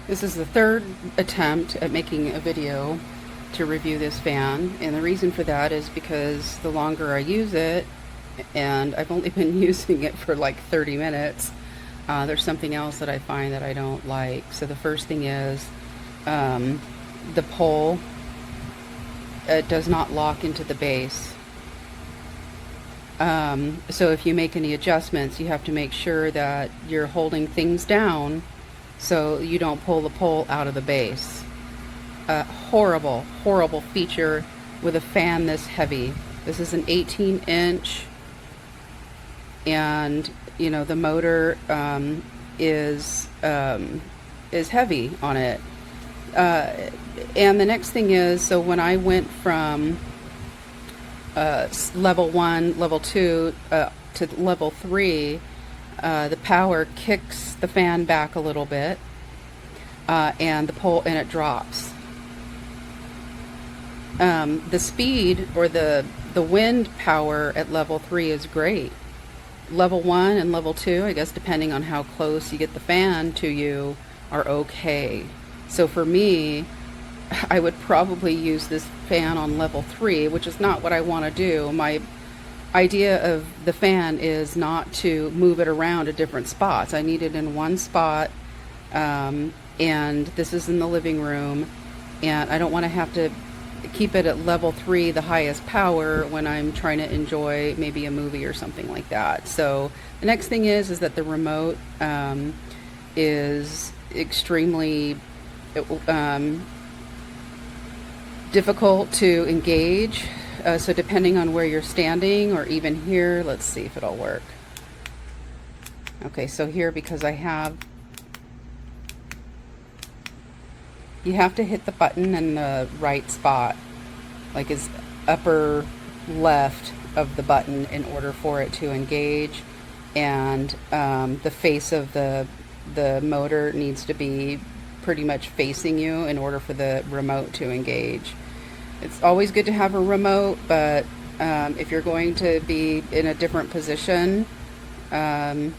This is the third attempt at making a video to review this fan, and the reason for that is because the longer I use it, and I've only been using it for like 30 minutes, there's something else that I find that I don't like. So the first thing is the pole, it does not lock into the base. So if you make any adjustments, you have to make sure that you're holding things down so you don't pull the pole out of the base. Horrible, horrible feature with a fan this heavy. This is an 18-inch, and you know the motor is heavy on it. And the next thing is, so when I went from level 1, level 2 to level 3, the power kicks the fan back a little bit, and it drops. The speed or the wind power at level 3 is great. Level 1 and level 2, I guess depending on how close you get the fan to you, are okay. So for me, I would probably use this fan on level 3, which is not what I want to do. My idea of the fan is not to move it around to different spots. I need it in one spot, and this is in the living room, and I don't want to have to keep it at level 3, the highest power, when I'm trying to enjoy maybe a movie or something like that. So the next thing is that the remote is extremely difficult to engage. So depending on where you're standing, or even here, let's see if it'll work. Okay, so here, because you have to hit the button in the right spot, like is upper left of the button, in order for it to engage, and the face of the motor needs to be pretty much facing you in order for the remote to engage. It's always good to have a remote, but if you're going to be in a different position, then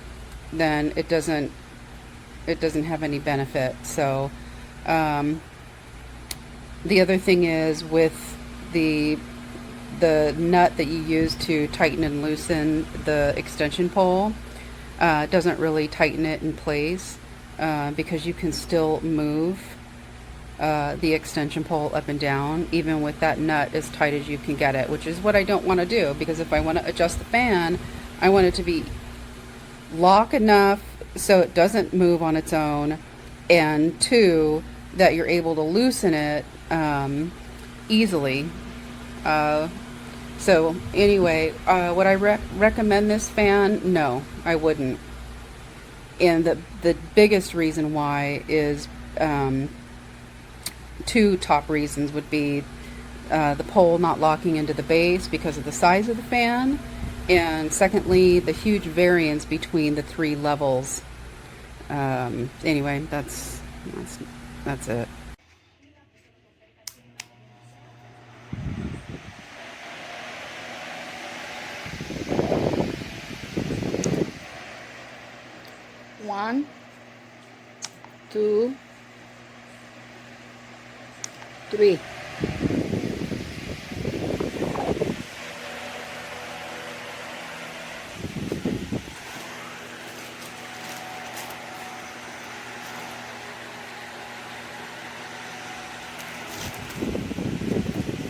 it doesn't have any benefit. So the other thing is, with the nut that you use to tighten and loosen the extension pole, doesn't really tighten it in place, because you can still move the extension pole up and down, even with that nut as tight as you can get it, which is what I don't want to do, because if I want to adjust the fan, I want it to be lock enough so it doesn't move on its own, and 2, that you're able to loosen it easily. So anyway, would I recommend this fan? No, I wouldn't. And the biggest reason why is 2 top reasons would be the pole not locking into the base because of the size of the fan, and secondly, the huge variance between the 3 levels. Anyway, that's it. One, 2, 3.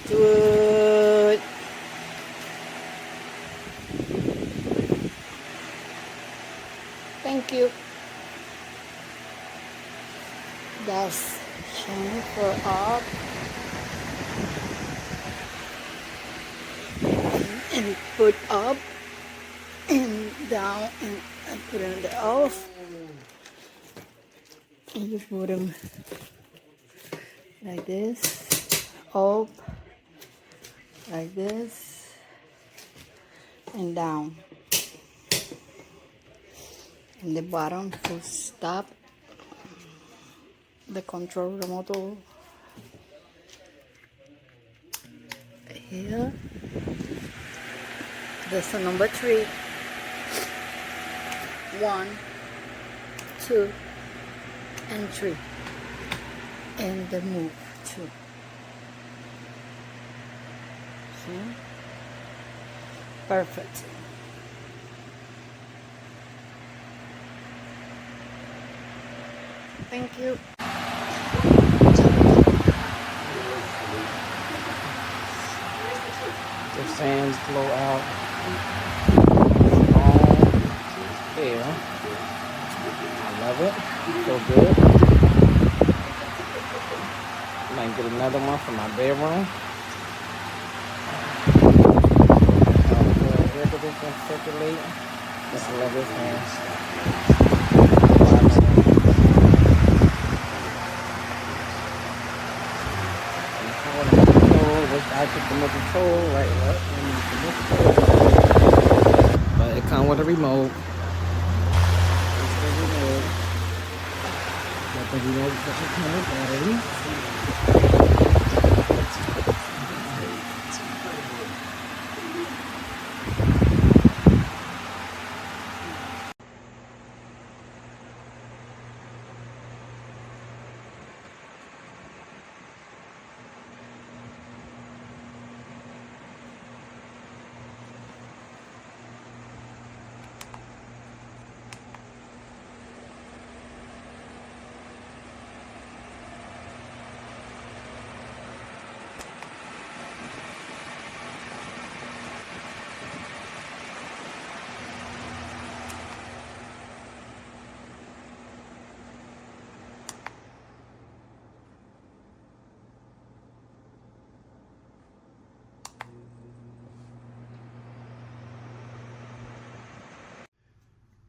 Good. Thank you. That's channel for up and put up and down, and put in the off, and you put them like this, up, like this, and down. And the bottom to stop the control remote here. That's the number 3. 1, 2, and 3. and the move too. See? Perfect. Thank you. The fans blow out long air. I love it. So good. Might get another one for my bedroom. Air conditioner circulate. Just love this fan. I took the middle control right up. But it comes with a remote. It's the remote. Got the remote that you come with battery.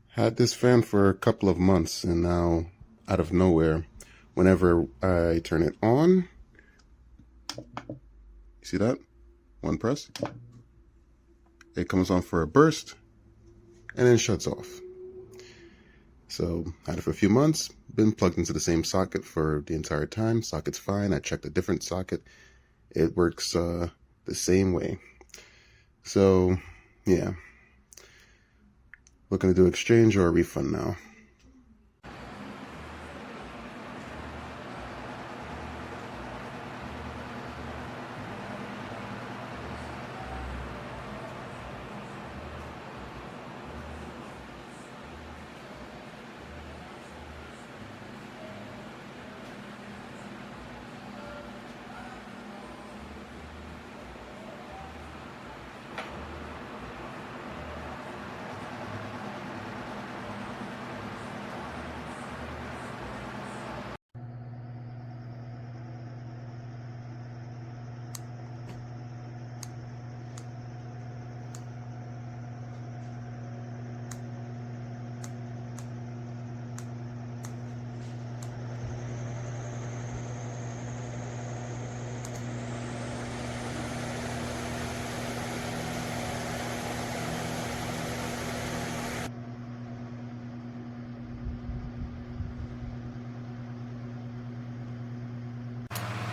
Had this fan for a couple of months, and now, out of nowhere, whenever I turn it on, you see that? One press. It comes on for a burst, and then shuts off. So, had it for a few months, been plugged into the same socket for the entire time. Socket's fine. I checked a different socket. It works the same way. So, yeah. Looking to do exchange or a refund now.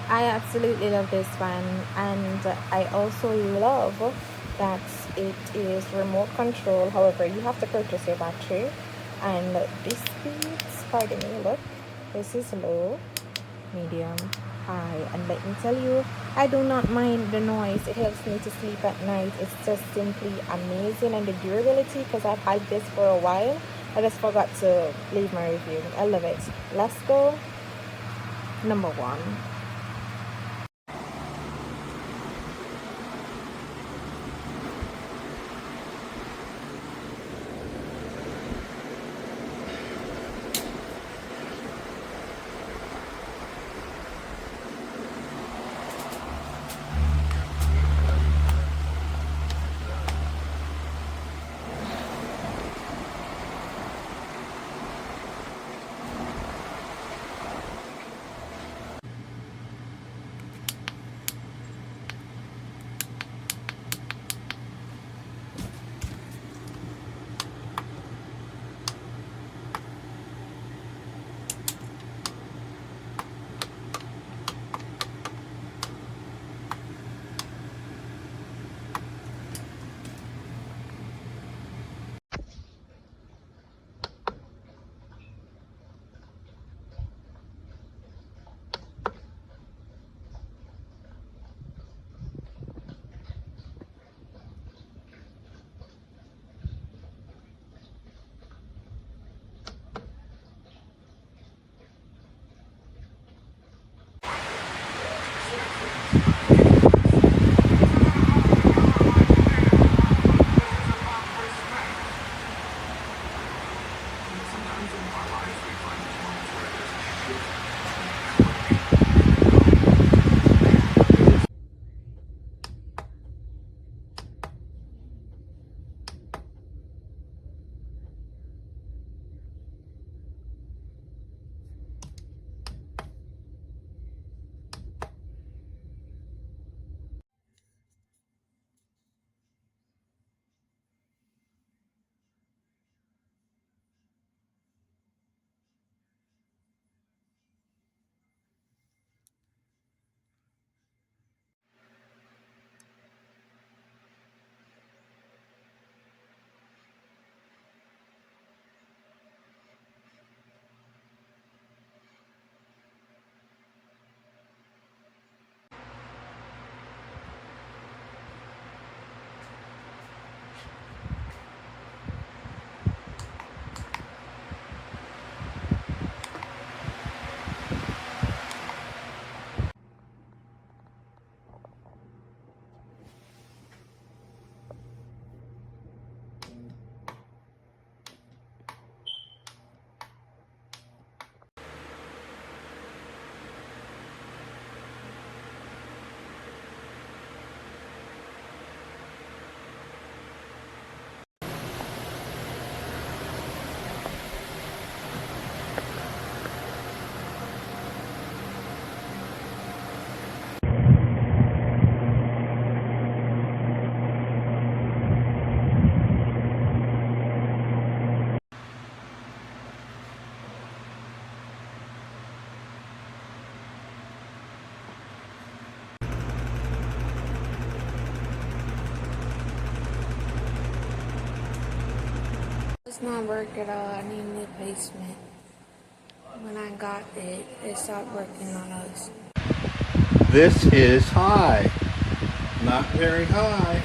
I absolutely love this one, and I also love that it is remote control. However, you have to purchase your battery, and this speeds, pardon me, look, this is low, medium, high, and let me tell you, I do not mind the noise. It helps me to sleep at night. It's just simply amazing, and the durability, because I've had this for a while. I just forgot to leave my review. I love it. Lasko, number one. It's not working at all. I need a new placement. When I got it, it stopped working on us. This is high. Not very high.